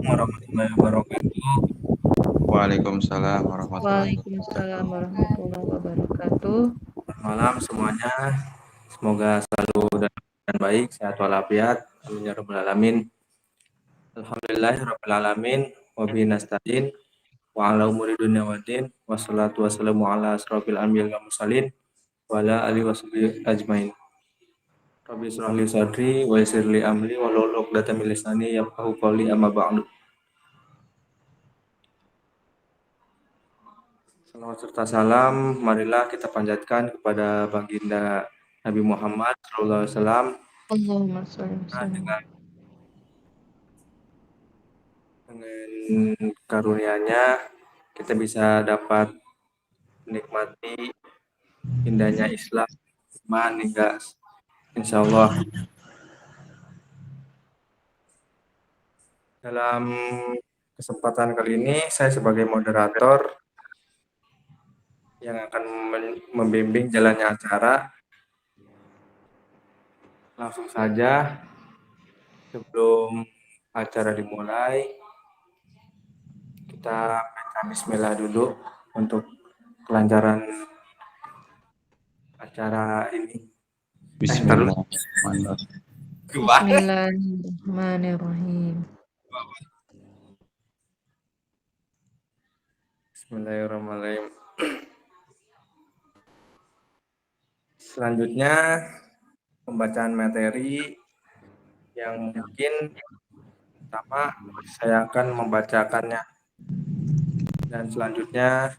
warahmatullahi wabarakatuh. Waalaikumsalam warahmatullahi wabarakatuh. Waalaikumsalam warahmatullahi wabarakatuh. Selamat malam semuanya. Semoga selalu dan baik, sehat walafiat. Amin ya rabbal alamin. Alhamdulillahirabbil alamin. Wa bihi nasta'in. Wa ala umuri dunya waddin. Wassalatu wassalamu ala asrofil anbiya'il mursalin wa ala alihi washabihi ajmain. Rabbi shrah li sadri wa yassir li amri wahlul 'uqdatam min lisani yafqahu qawli amma ba'du. Salawat serta salam, marilah kita panjatkan kepada baginda Nabi Muhammad SAW. Allahumma sholli wa sallim. Dengan karunia-Nya kita bisa dapat menikmati indahnya Islam, iman hingga insya Allah. Dalam kesempatan kali ini saya sebagai moderator yang akan membimbing jalannya acara. Langsung saja sebelum acara dimulai, kita baca bismillah dulu untuk kelancaran acara ini. Bismillahirrahmanirrahim. Bismillahirrahmanirrahim. Bismillahirrahmanirrahim. Selanjutnya pembacaan materi yang mungkin pertama saya akan membacakannya dan selanjutnya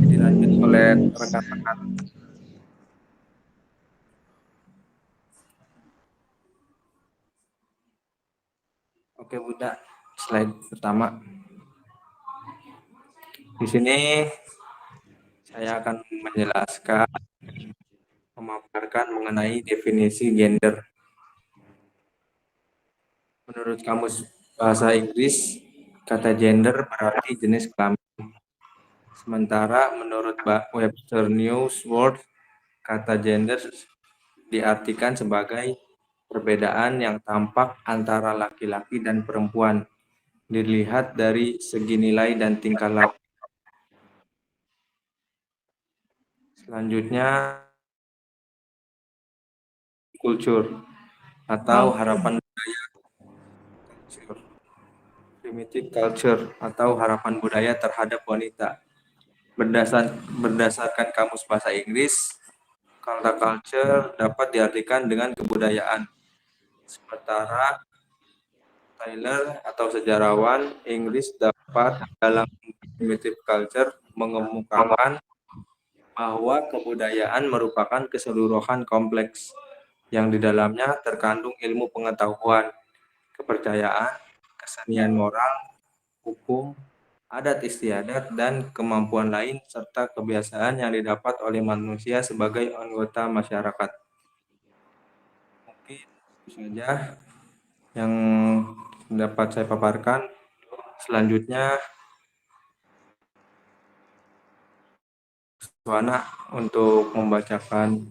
dilanjut oleh rekan-rekan. Oke Bunda, slide pertama. Di sini saya akan menjelaskan, memaparkan mengenai definisi gender. Menurut Kamus Bahasa Inggris, kata gender berarti jenis kelamin. Sementara menurut Webster News World, kata gender diartikan sebagai perbedaan yang tampak antara laki-laki dan perempuan, dilihat dari segi nilai dan tingkah laku. Selanjutnya, culture atau harapan budaya. Primitive culture atau harapan budaya terhadap wanita. Berdasarkan Kamus Bahasa Inggris, kata culture dapat diartikan dengan kebudayaan. Sementara Taylor atau sejarawan Inggris dapat dalam primitive culture mengemukakan bahwa kebudayaan merupakan keseluruhan kompleks yang di dalamnya terkandung ilmu pengetahuan, kepercayaan, kesenian moral, hukum, adat istiadat, dan kemampuan lain serta kebiasaan yang didapat oleh manusia sebagai anggota masyarakat. Mungkin itu saja yang dapat saya paparkan. Selanjutnya, Suwana untuk membacakan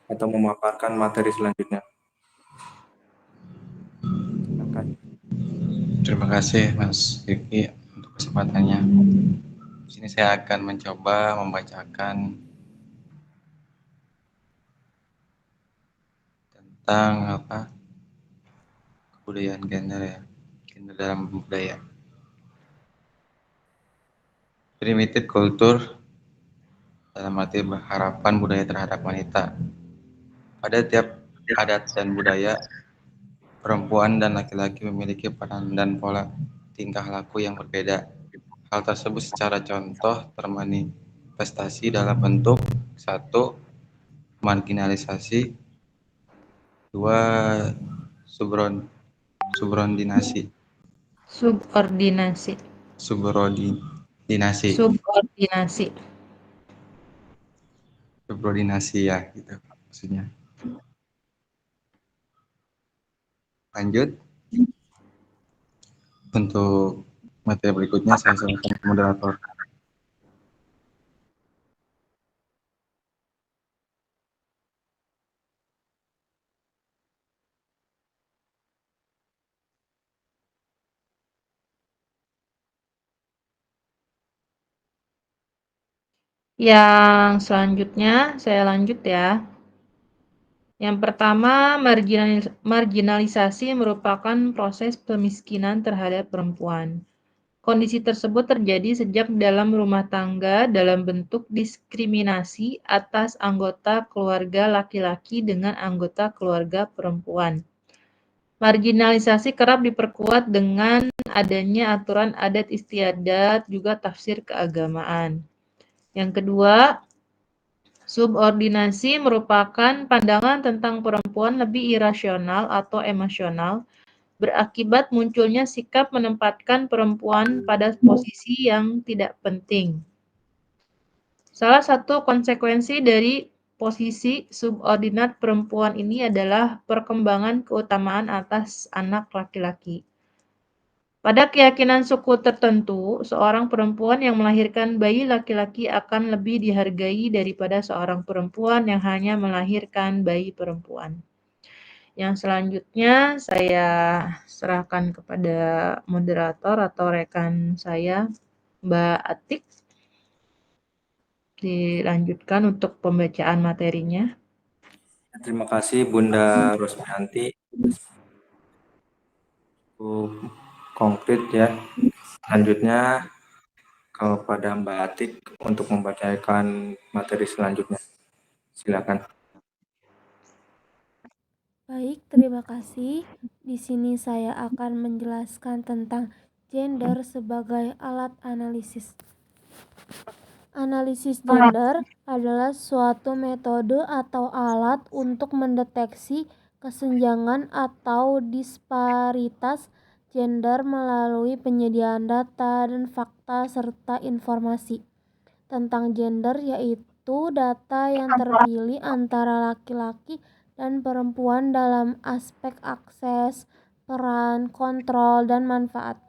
atau memaparkan materi selanjutnya. Silakan. Terima kasih Mas Riki untuk kesempatannya. Di sini saya akan mencoba membacakan tentang kebudayaan gender ya, gender dalam budaya. Primitive culture dalam arti harapan budaya terhadap wanita. Pada tiap adat dan budaya, perempuan dan laki-laki memiliki peran dan pola tingkah laku yang berbeda. Hal tersebut secara contoh termanifestasi dalam bentuk 1. Marginalisasi, 2. Subordinasi. Subordinasi ya gitu maksudnya. Lanjut. Untuk materi berikutnya saya serahkan ke moderator. Yang selanjutnya saya lanjut ya. Yang pertama, marginalisasi merupakan proses pemiskinan terhadap perempuan. Kondisi tersebut terjadi sejak dalam rumah tangga dalam bentuk diskriminasi atas anggota keluarga laki-laki dengan anggota keluarga perempuan. Marginalisasi kerap diperkuat dengan adanya aturan adat istiadat, juga tafsir keagamaan. Yang kedua, subordinasi merupakan pandangan tentang perempuan lebih irasional atau emosional, berakibat munculnya sikap menempatkan perempuan pada posisi yang tidak penting. Salah satu konsekuensi dari posisi subordinat perempuan ini adalah perkembangan keutamaan atas anak laki-laki. Pada keyakinan suku tertentu, seorang perempuan yang melahirkan bayi laki-laki akan lebih dihargai daripada seorang perempuan yang hanya melahirkan bayi perempuan. Yang selanjutnya saya serahkan kepada moderator atau rekan saya, Mbak Atik. Dilanjutkan untuk pembacaan materinya. Terima kasih Bunda Rosmianti. Cukup konkret ya. Selanjutnya kepada Mbak Atik untuk membacakan materi selanjutnya. Silakan. Baik, terima kasih. Di sini saya akan menjelaskan tentang gender sebagai alat analisis. Analisis gender adalah suatu metode atau alat untuk mendeteksi kesenjangan atau disparitas gender melalui penyediaan data dan fakta serta informasi tentang gender, yaitu data yang terpilih antara laki-laki dan perempuan dalam aspek akses, peran, kontrol, dan manfaat.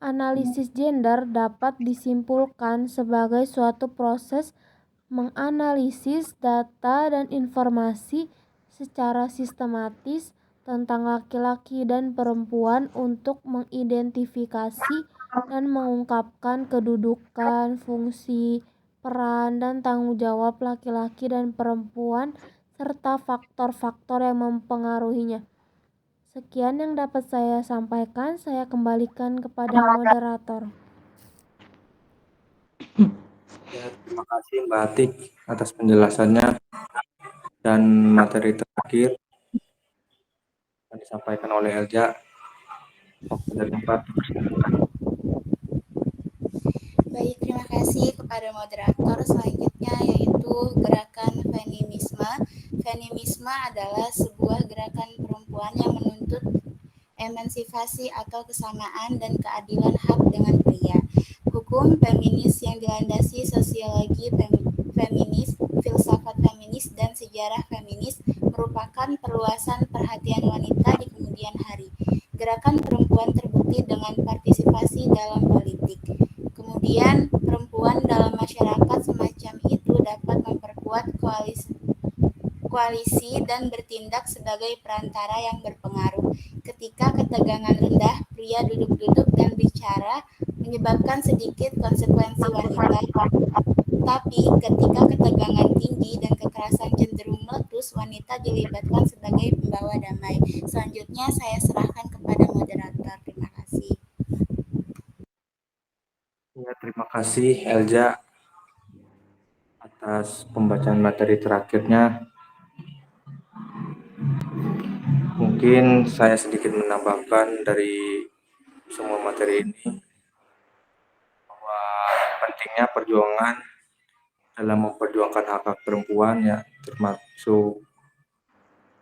Analisis gender dapat disimpulkan sebagai suatu proses menganalisis data dan informasi secara sistematis tentang laki-laki dan perempuan untuk mengidentifikasi dan mengungkapkan kedudukan, fungsi, peran, dan tanggung jawab laki-laki dan perempuan serta faktor-faktor yang mempengaruhinya. Sekian yang dapat saya sampaikan, saya kembalikan kepada moderator. Ya, terima kasih Mbak Atik atas penjelasannya dan materi terakhir yang disampaikan oleh Elja. Waktu dan tempat. Baik, terima kasih kepada moderator. Selanjutnya yaitu gerakan feminisme. Feminisme adalah sebuah gerakan perempuan yang menuntut emansipasi atau kesamaan dan keadilan hak dengan pria. Hukum feminis yang dilandasi sosiologi feminis, filsafat feminis, dan sejarah feminis merupakan perluasan perhatian wanita di kemudian hari. Gerakan perempuan terbukti dengan partisipasi dalam politik. Kemudian, perempuan dalam masyarakat semacam itu dapat memperkuat koalisi dan bertindak sebagai perantara yang berpengaruh. Ketika ketegangan rendah, pria duduk-duduk dan bicara menyebabkan sedikit konsekuensi wanita. Tapi ketika ketegangan tinggi dan kekerasan cenderung meletus, wanita dilibatkan sebagai pembawa damai. Selanjutnya saya serahkan kepada moderator. Terima kasih. Ya, terima kasih Elja atas pembacaan materi terakhirnya. Mungkin saya sedikit menambahkan dari semua materi ini bahwa pentingnya perjuangan dalam memperjuangkan hak-hak perempuan ya, termasuk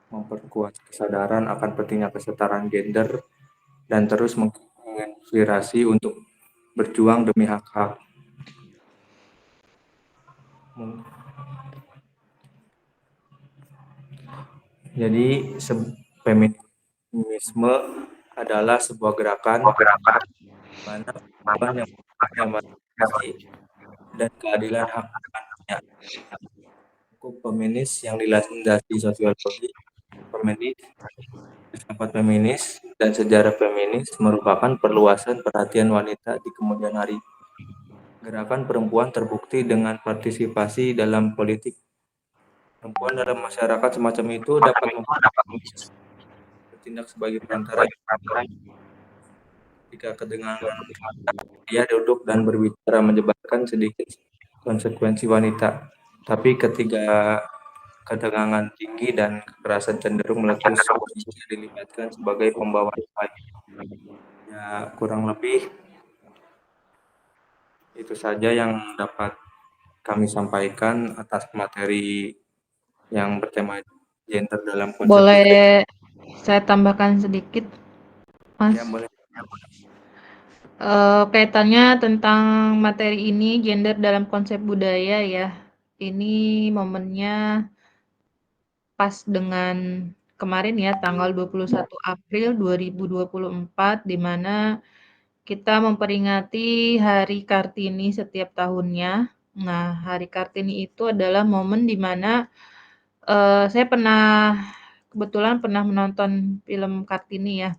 memperkuat kesadaran akan pentingnya kesetaraan gender dan terus menginspirasi untuk berjuang demi hak-hak. Jadi feminisme adalah sebuah gerakan mana perempuan yang emansipasi dan keadilan hak manusia. Hukum feminis yang dilandasi sosiologi feminis, filsafat feminis, dan sejarah feminis merupakan perluasan perhatian wanita di kemudian hari. Gerakan perempuan terbukti dengan partisipasi dalam politik. Perempuan dalam masyarakat semacam itu dapat bertindak sebagai perantara jika kedengaran dia duduk dan berbicara menyebabkan sedikit konsekuensi wanita. Tapi ketika ketegangan tinggi dan kekerasan cenderung meletus, dia dilibatkan sebagai pembawa nilai. Ya, kurang lebih itu saja yang dapat kami sampaikan atas materi yang bertema gender dalam konsep budaya. Boleh saya tambahkan sedikit, Mas? Ya, boleh. Kaitannya tentang materi ini, gender dalam konsep budaya ya. Ini momennya pas dengan kemarin ya, tanggal 21 April 2024, di mana kita memperingati Hari Kartini setiap tahunnya. Nah, Hari Kartini itu adalah momen di mana saya kebetulan pernah menonton film Kartini ya.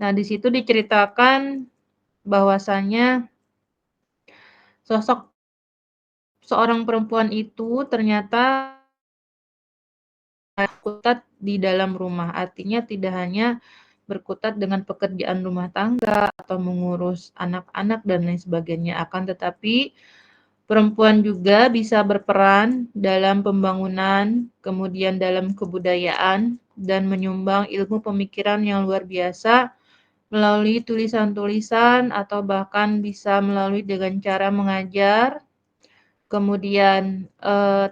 Nah, di situ diceritakan bahwasannya sosok seorang perempuan itu ternyata berkutat di dalam rumah. Artinya tidak hanya berkutat dengan pekerjaan rumah tangga atau mengurus anak-anak dan lain sebagainya, akan tetapi perempuan juga bisa berperan dalam pembangunan, kemudian dalam kebudayaan, dan menyumbang ilmu pemikiran yang luar biasa melalui tulisan-tulisan atau bahkan bisa melalui dengan cara mengajar, kemudian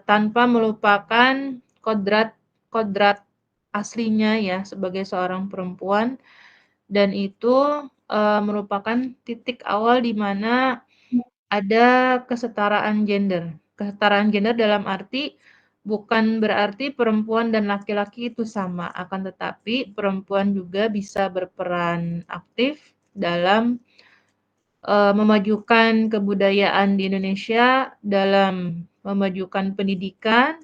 tanpa melupakan kodrat aslinya ya sebagai seorang perempuan, dan itu merupakan titik awal di mana ada kesetaraan gender. Kesetaraan gender dalam arti bukan berarti perempuan dan laki-laki itu sama, akan tetapi perempuan juga bisa berperan aktif dalam memajukan kebudayaan di Indonesia, dalam memajukan pendidikan,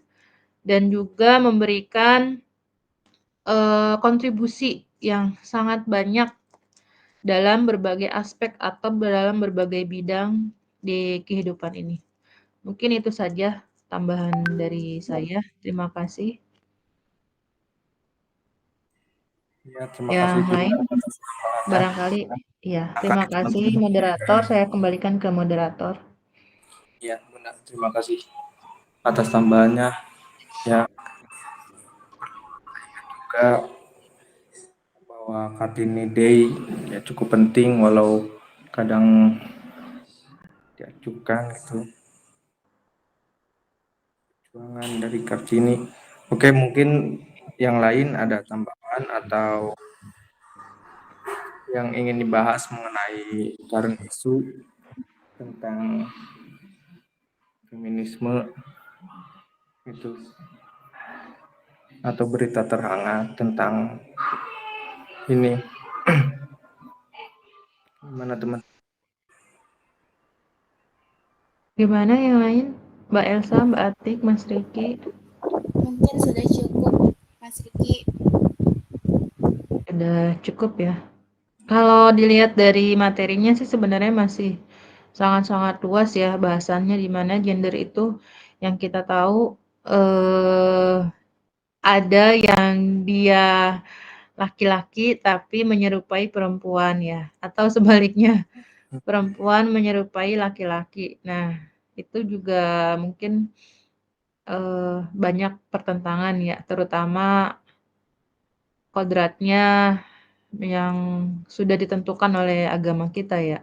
dan juga memberikan kontribusi yang sangat banyak dalam berbagai aspek atau dalam berbagai bidang di kehidupan ini. Mungkin itu saja tambahan dari saya. Terima kasih. Ya, terima kasih Yang juga. lain barangkali ya. Terima kasih moderator. Saya kembalikan ke moderator. Ya, benar. Terima kasih atas tambahannya. Ya, juga bahwa Kartini Day ya cukup penting walau kadang diajukan itu perjuangan dari Kartini. Oke, mungkin yang lain ada tambahan atau yang ingin dibahas mengenai current isu tentang feminisme itu atau berita terhangat tentang ini. Gimana teman? Gimana yang lain? Mbak Elsa, Mbak Atik, Mas Riki? Mungkin sudah cukup, Mas Riki. Udah cukup ya. Kalau dilihat dari materinya sih sebenarnya masih sangat-sangat luas ya bahasannya, di mana gender itu yang kita tahu ada yang dia laki-laki tapi menyerupai perempuan ya, atau sebaliknya perempuan menyerupai laki-laki. Nah, itu juga mungkin banyak pertentangan ya, terutama kodratnya yang sudah ditentukan oleh agama kita ya.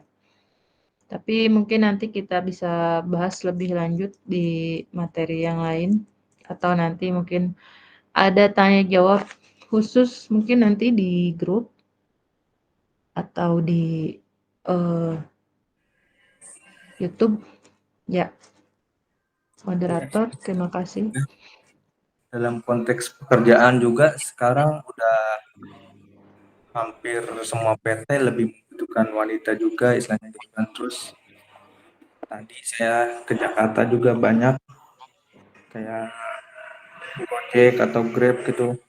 Tapi mungkin nanti kita bisa bahas lebih lanjut di materi yang lain, atau nanti mungkin ada tanya jawab khusus mungkin nanti di grup atau di YouTube ya. Moderator, terima kasih. Dalam konteks pekerjaan juga sekarang udah hampir semua PT lebih membutuhkan wanita juga istilahnya gitu kan. Terus tadi saya ke Jakarta juga banyak kayak Gojek atau Grab gitu.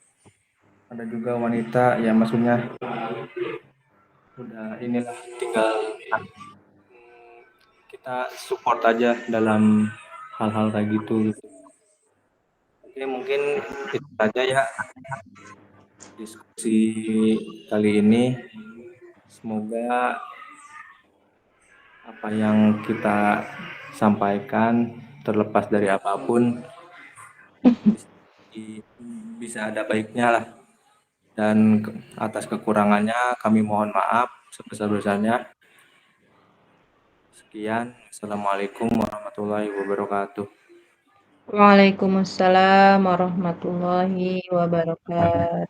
Ada juga wanita ya maksudnya udah inilah tinggal kita support aja dalam hal-hal kayak gitu. Oke, mungkin itu saja ya diskusi kali ini. Semoga apa yang kita sampaikan terlepas dari apapun bisa ada baiknya lah, dan atas kekurangannya kami mohon maaf sebesar-besarnya. Sekian, Assalamualaikum warahmatullahi wabarakatuh. Waalaikumsalam warahmatullahi wabarakatuh.